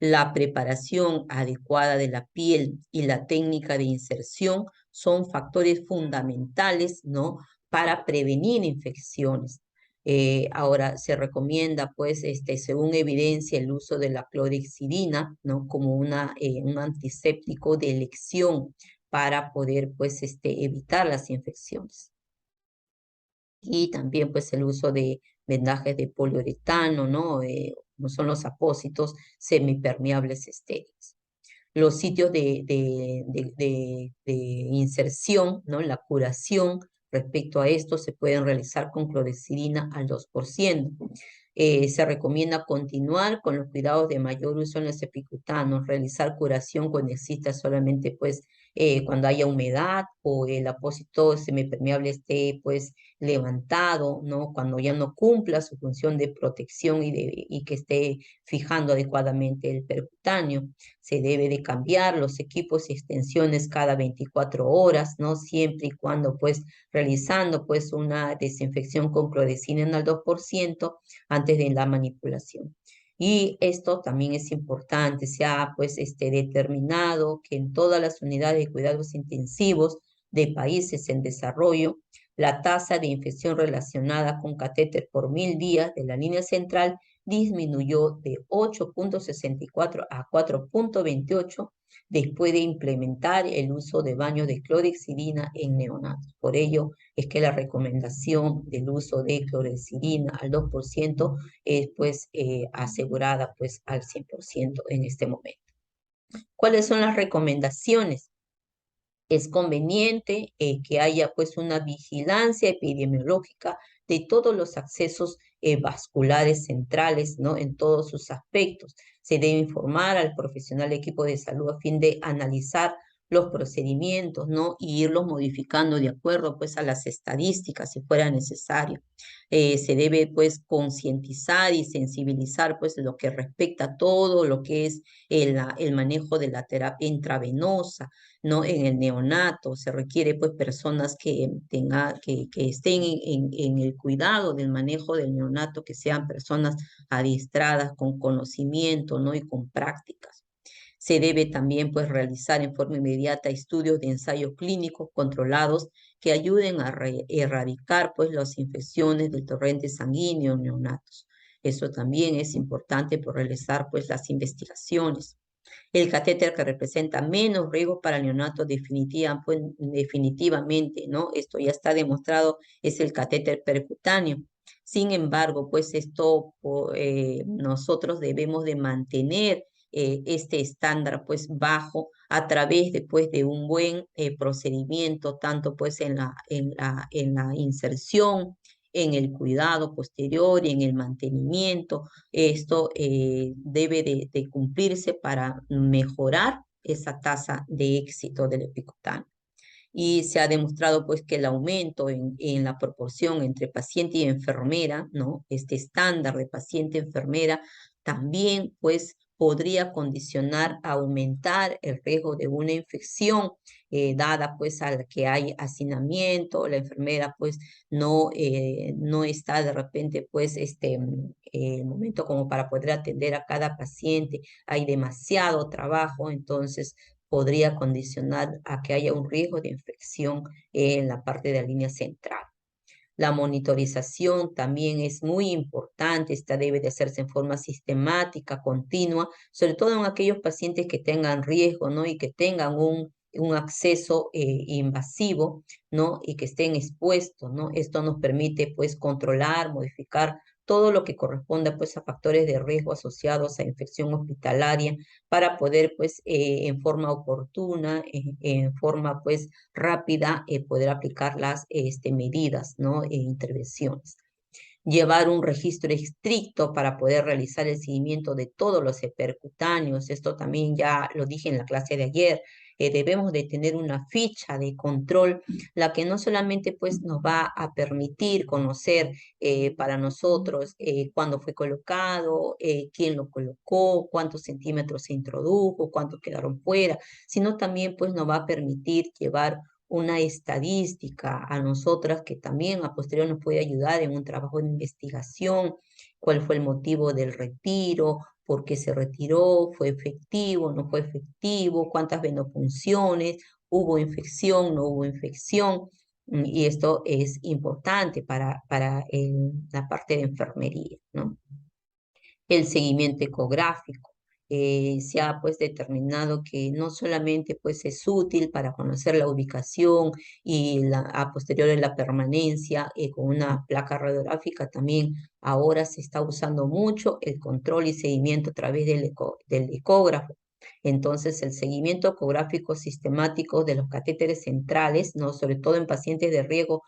La preparación adecuada de la piel y la técnica de inserción son factores fundamentales, ¿no? Para prevenir infecciones. Ahora se recomienda, pues, según evidencia, el uso de la clorhexidina, ¿no? Como un antiséptico de elección para poder, pues, evitar las infecciones. Y también, pues, el uso de vendajes de poliuretano, ¿no? Como son los apósitos semipermeables estériles. Los sitios de inserción, ¿no? La curación respecto a esto se pueden realizar con clorhexidina al 2%. Se recomienda continuar con los cuidados de mayor uso en los epicutanos, realizar curación cuando exista solamente pues cuando haya humedad o el apósito semipermeable esté pues levantado, ¿no? Cuando ya no cumpla su función de protección y que esté fijando adecuadamente el percutáneo. Se debe de cambiar los equipos y extensiones cada 24 horas, ¿no? Siempre y cuando pues realizando pues una desinfección con clorhexidina al 2% antes de la manipulación. Y esto también es importante, se ha pues determinado que en todas las unidades de cuidados intensivos de países en desarrollo, la tasa de infección relacionada con catéter por 1000 días de la línea central disminuyó de 8.64 a 4.28 después de implementar el uso de baños de clorhexidina en neonatos. Por ello es que la recomendación del uso de clorhexidina al 2% es pues asegurada pues al 100% en este momento. ¿Cuáles son las recomendaciones? Es conveniente que haya pues una vigilancia epidemiológica de todos los accesos vasculares centrales, ¿no? En todos sus aspectos. Se debe informar al profesional de equipo de salud a fin de analizar los procedimientos, ¿no? Y irlos modificando de acuerdo, pues, a las estadísticas, si fuera necesario. Se debe, pues, concientizar y sensibilizar, pues, lo que respecta a todo lo que es el manejo de la terapia intravenosa, ¿no? En el neonato se requiere, pues, personas que estén en el cuidado del manejo del neonato, que sean personas adiestradas, con conocimiento, ¿no? Y con prácticas. Se debe también, pues, realizar en forma inmediata estudios de ensayos clínicos controlados que ayuden a erradicar, pues, las infecciones del torrente sanguíneo en neonatos. Eso también es importante por realizar, pues, las investigaciones. El catéter que representa menos riesgo para el neonato pues, definitivamente, ¿no? Esto ya está demostrado, es el catéter percutáneo. Sin embargo, pues nosotros debemos de mantener este estándar pues bajo a través pues, de un buen procedimiento, tanto pues en la inserción, en el cuidado posterior y en el mantenimiento. Esto debe de cumplirse para mejorar esa tasa de éxito del epicutano. Y se ha demostrado pues que el aumento en la proporción entre paciente y enfermera, ¿no? Este estándar de paciente-enfermera también pues podría condicionar, aumentar el riesgo de una infección dada pues a la que hay hacinamiento, la enfermera pues no está de repente pues el momento como para poder atender a cada paciente, hay demasiado trabajo, entonces podría condicionar a que haya un riesgo de infección en la parte de la línea central. La monitorización también es muy importante, esta debe de hacerse en forma sistemática, continua, sobre todo en aquellos pacientes que tengan riesgo, ¿no? Y que tengan un acceso invasivo, ¿no? Y que estén expuestos, ¿no? Esto nos permite, pues, controlar, modificar todo lo que corresponda, pues, a factores de riesgo asociados a infección hospitalaria para poder, pues, en forma oportuna, en forma, pues, rápida, poder aplicar las medidas, ¿no? E intervenciones. Llevar un registro estricto para poder realizar el seguimiento de todos los percutáneos. Esto también ya lo dije en la clase de ayer. Debemos de tener una ficha de control, la que no solamente pues nos va a permitir conocer para nosotros cuándo fue colocado, quién lo colocó, cuántos centímetros se introdujo, cuántos quedaron fuera, sino también pues nos va a permitir llevar una estadística a nosotras que también a posteriori nos puede ayudar en un trabajo de investigación, cuál fue el motivo del retiro, por qué se retiró, fue efectivo, no fue efectivo, cuántas venopunciones, hubo infección, no hubo infección, y esto es importante para la parte de enfermería, ¿no? El seguimiento ecográfico. Se ha pues determinado que no solamente pues es útil para conocer la ubicación y a posteriori la permanencia con una placa radiográfica, también ahora se está usando mucho el control y seguimiento a través del ecógrafo. Entonces, el seguimiento ecográfico sistemático de los catéteres centrales, ¿no? Sobre todo en pacientes de riesgo,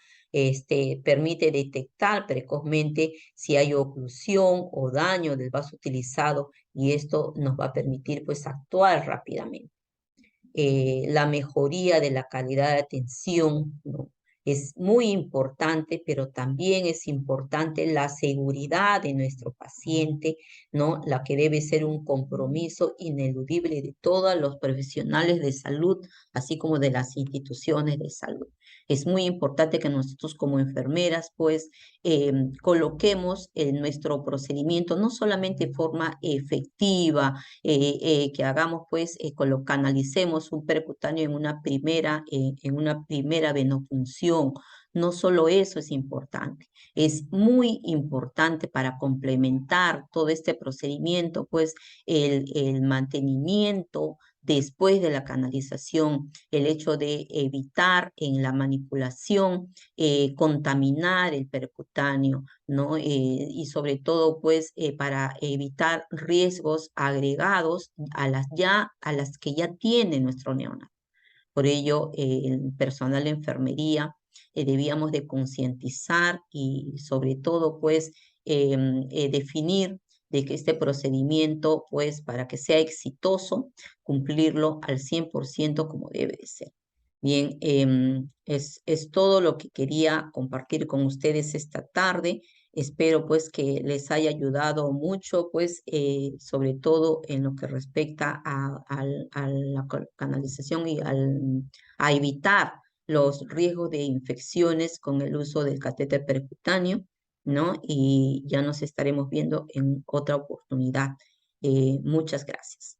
permite detectar precozmente si hay oclusión o daño del vaso utilizado y esto nos va a permitir pues actuar rápidamente. La mejoría de la calidad de atención, ¿no? Es muy importante, pero también es importante la seguridad de nuestro paciente, ¿no? La que debe ser un compromiso ineludible de todos los profesionales de salud, así como de las instituciones de salud. Es muy importante que nosotros como enfermeras, pues, coloquemos nuestro procedimiento no solamente de forma efectiva, que hagamos pues, canalicemos un percutáneo en una primera venopunción. No solo eso es importante, es muy importante para complementar todo este procedimiento, pues el mantenimiento después de la canalización, el hecho de evitar en la manipulación contaminar el percutáneo, ¿no? Y sobre todo, pues, para evitar riesgos agregados a las que ya tiene nuestro neonato. Por ello, el personal de enfermería debíamos de concientizar y sobre todo, pues, definir de que este procedimiento, pues, para que sea exitoso, cumplirlo al 100% como debe de ser. Bien, es todo lo que quería compartir con ustedes esta tarde. Espero pues que les haya ayudado mucho, pues sobre todo en lo que respecta a la canalización y a evitar los riesgos de infecciones con el uso del catéter percutáneo, ¿no? Y ya nos estaremos viendo en otra oportunidad. Muchas gracias.